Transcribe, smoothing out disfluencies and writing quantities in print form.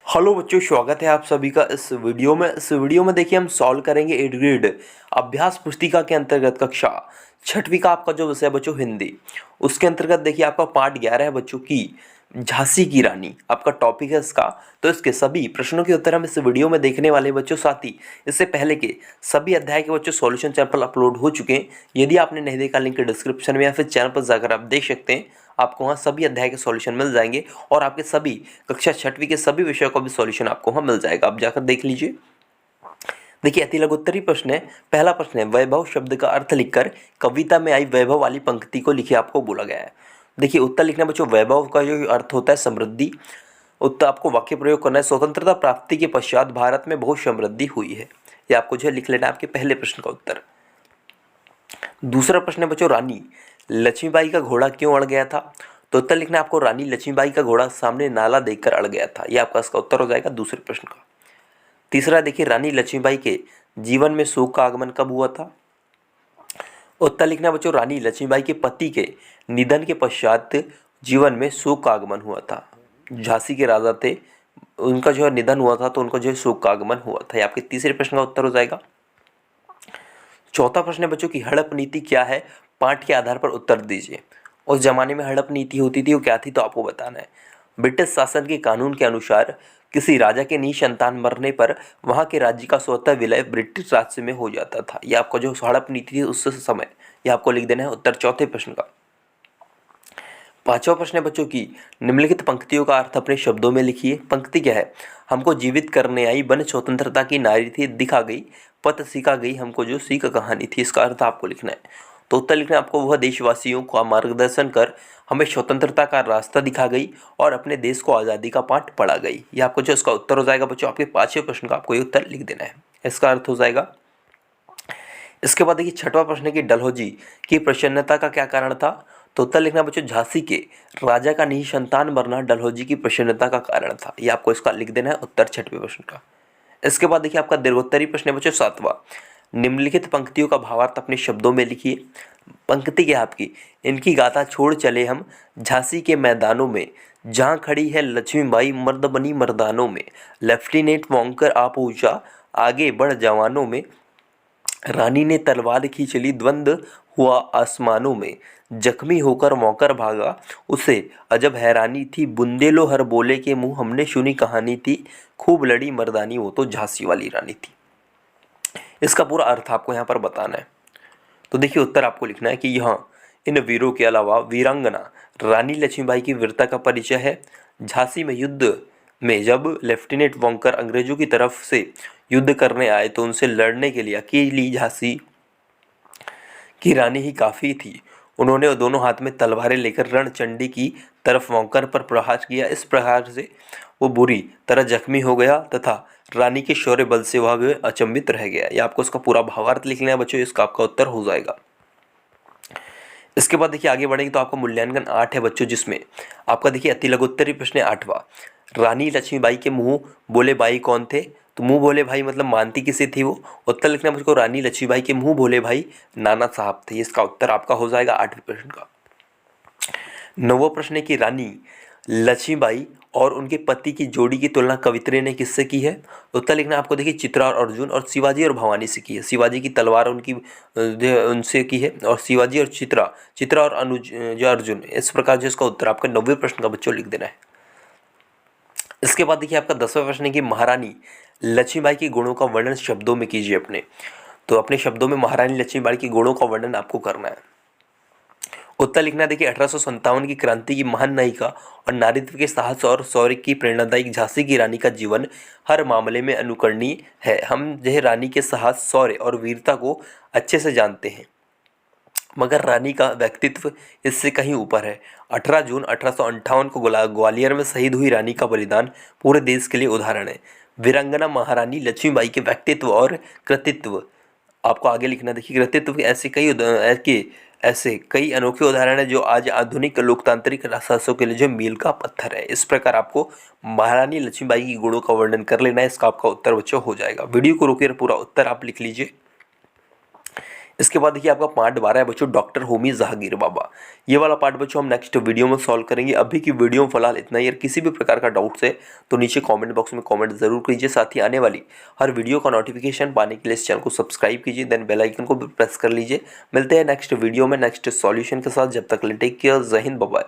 Hello बच्चों, स्वागत है आप सभी का इस वीडियो में देखिए हम सॉल्व करेंगे 8th ग्रेड अभ्यास पुस्तिका के अंतर्गत कक्षा छठवीं का आपका जो विषय है बच्चों हिंदी। उसके अंतर्गत देखिए आपका पार्ट 11 है बच्चों की झांसी की रानी आपका टॉपिक है इसका। तो इसके सभी प्रश्नों के उत्तर हम इस वीडियो में देखने वाले बच्चों। साथ ही इससे पहले के सभी अध्याय के बच्चों सॉल्यूशन चैनल पर अपलोड हो चुके हैं। यदि आपने नहीं देखा, लिंक डिस्क्रिप्शन में या फिर चैनल पर जाकर आप देख सकते हैं। आपको वहाँ सभी अध्याय के सॉल्यूशन मिल जाएंगे और आपके सभी कक्षा छठवीं के सभी विषयों का भी सॉल्यूशन आपको वहाँ मिल जाएगा। आप जाकर देख लीजिए। देखिए अति लघुत्तरी प्रश्न है। पहला प्रश्न है, वैभव शब्द का अर्थ लिखकर कविता में आई वैभव वाली पंक्ति को लिखिए, आपको बोला गया है। देखिए उत्तर लिखना बच्चों, वैभव का जो अर्थ होता है समृद्धि। उत्तर आपको वाक्य प्रयोग करना है, स्वतंत्रता प्राप्ति के पश्चात भारत में बहुत समृद्धि हुई है। ये आपको जो है लिख लेना है आपके पहले प्रश्न का उत्तर। दूसरा प्रश्न है बच्चों, रानी लक्ष्मीबाई का घोड़ा क्यों अड़ गया था। तो उत्तर लिखना है आपको, रानी लक्ष्मीबाई का घोड़ा सामने नाला देखकर अड़ गया था। यह आपका इसका उत्तर हो जाएगा दूसरे प्रश्न का। तीसरा देखिए, रानी लक्ष्मीबाई के जीवन में शोक का आगमन कब हुआ था। उत्तर लिखना बच्चों, रानी लक्ष्मीबाई के पति के निधन के पश्चात जीवन में शोक का आगमन हुआ था। झांसी के राजा थे, उनका जो है निधन हुआ था तो उनको जो है शोक का आगमन हुआ था। ये आपके तीसरे प्रश्न का उत्तर हो जाएगा। चौथा प्रश्न है बच्चों की हड़प नीति क्या है, पाठ के आधार पर उत्तर दीजिए। उस जमाने में हड़प नीति होती थी, वो क्या थी तो आपको बताना है। ब्रिटिश शासन के कानून के अनुसार किसी राजा के निसंतान मरने पर वहां के राज्य का स्वतः विलय ब्रिटिश राज्य में हो जाता था। यह आपका जो हड़प नीति थी उस समय, यह आपको लिख देना है उत्तर चौथे प्रश्न का। पांचवा प्रश्न है बच्चों की निम्नलिखित पंक्तियों का अर्थ अपने शब्दों में लिखिए। पंक्ति क्या है, हमको जीवित करने आई वन स्वतंत्रता की नारी थी, दिखा गई पथ सिखा गई हमको जो सीख कहानी थी। इसका अर्थ आपको लिखना है। तो उत्तर लिखना है आपको, वह देशवासियों का मार्गदर्शन कर हमें स्वतंत्रता का रास्ता दिखा गई और अपने देश को आज़ादी का पाठ पढ़ा गई। ये आपको जो इसका उत्तर हो जाएगा बच्चों, आपके पांचवें प्रश्न का आपको ये उत्तर लिख देना है। इसका अर्थ हो जाएगा। इसके बाद देखिए छठवां प्रश्न है कि डलहौजी की प्रसन्नता का क्या कारण था। तो उत्तर लिखना बच्चों, झांसी के राजा का निसंतान मरना डलहौजी की प्रसन्नता का कारण था। ये आपको इसका लिख देना है उत्तर छठवें प्रश्न का। इसके बाद देखिए आपका दीर्घोत्तरी प्रश्न है बच्चों सातवां, निम्नलिखित पंक्तियों का भावार्थ अपने शब्दों में लिखिए। पंक्ति क्या है आपकी, इनकी गाथा छोड़ चले हम झांसी के मैदानों में, जहाँ खड़ी है लक्ष्मीबाई मर्द बनी मर्दानों में, लेफ्टिनेंट वॉन्कर आ पहुंचा आगे बढ़ जवानों में, रानी ने तलवार खींच ली द्वंद्व हुआ आसमानों में, जख्मी होकर मौकर भागा उसे अजब हैरानी थी, बुंदेलो हर बोले के मुंह हमने सुनी कहानी थी, खूब लड़ी मर्दानी वो तो झांसी वाली रानी थी। इसका पूरा अर्थ आपको यहाँ पर बताना है। तो देखिए उत्तर आपको लिखना है कि यहाँ इन वीरों के अलावा वीरांगना रानी लक्ष्मीबाई की वीरता का परिचय है। झांसी में युद्ध में जब लेफ्टिनेंट वॉन्कर अंग्रेजों की तरफ से युद्ध करने आए तो उनसे लड़ने के लिए अकेली झांसी की रानी ही काफ़ी थी। उन्होंने दोनों हाथ में तलवारें लेकर रणचंडी की तरफ वॉन्कर पर प्रहार किया। इस प्रहार से वो बुरी तरह जख्मी हो गया तथा रानी के शौर्य बल से वह भी अचंभित रह गया। ये आपको उसका पूरा भावार्थ लिखना है बच्चों, इसका आपका उत्तर हो जाएगा। इसके बाद देखिए आगे बढ़ेंगे तो आपका मूल्यांकन 8 है बच्चों, जिसमें आपका देखिए अति लघुत्तरी प्रश्न है 8वां, रानी लक्ष्मीबाई के मुंह बोले भाई कौन थे। तो मुंह बोले भाई मतलब मानती किसे थी वो। उत्तर लिखना मुझको, रानी लक्ष्मीबाई के मुंह बोले भाई नाना साहब थे। इसका उत्तर आपका हो जाएगा 8वें प्रश्न का। 9वां प्रश्न है कि रानी लक्ष्मीबाई और उनके पति की जोड़ी की तुलना कवित्री ने किससे की है। उत्तर लिखना आपको देखिए चित्रा और अर्जुन और शिवाजी और भवानी से की है। शिवाजी की तलवार उनकी उनसे की है और शिवाजी और चित्रा चित्रा और अनुज जो अर्जुन। इस प्रकार जो इसका उत्तर आपका 90वें प्रश्न का बच्चों लिख देना है। इसके बाद देखिए आपका 10वां प्रश्न है कि महारानी लक्ष्मीबाई के गुणों का वर्णन शब्दों में कीजिए अपने। तो अपने शब्दों में महारानी लक्ष्मीबाई के गुणों का वर्णन आपको करना है। उत्तर लिखना देखिए 1857 की क्रांति की महान नायिका और नारीत्व के साहस और शौर्य की प्रेरणादायी झांसी की रानी का जीवन हर मामले में अनुकरणीय है। हम जो रानी के साहस, शौर्य और वीरता को अच्छे से जानते हैं, मगर रानी का व्यक्तित्व इससे कहीं ऊपर है। 18 जून 1858 को ग्वालियर में शहीद हुई रानी का बलिदान पूरे देश के लिए उदाहरण है। वीरांगना महारानी लक्ष्मीबाई के व्यक्तित्व और कृतित्व आपको आगे लिखना। देखिए कृतित्व के ऐसे कई अनोखे उदाहरण हैं जो आज आधुनिक लोकतांत्रिक शासकों के लिए जो मील का पत्थर है। इस प्रकार आपको महारानी लक्ष्मीबाई की गुणों का वर्णन कर लेना है। इसका आपका उत्तर बच्चों हो जाएगा। वीडियो को रोकिए, पूरा उत्तर आप लिख लीजिए। इसके बाद देखिए आपका पार्ट 12 है बच्चों, डॉक्टर होमी जहांगीर बाबा। ये वाला पार्ट बच्चों हम नेक्स्ट वीडियो में सॉल्व करेंगे। अभी की वीडियो में फिलहाल इतना ही। अगर किसी भी प्रकार का डाउट्स है तो नीचे कमेंट बॉक्स में कमेंट जरूर कीजिए। साथ ही आने वाली हर वीडियो का नोटिफिकेशन पाने के लिए इस चैनल को सब्सक्राइब कीजिए, देन बेल आइकन को भी प्रेस कर लीजिए। मिलते हैं नेक्स्ट वीडियो में नेक्स्ट सॉल्यूशन के साथ। जब तक टेक केयर, जय हिंद, बाय बाय।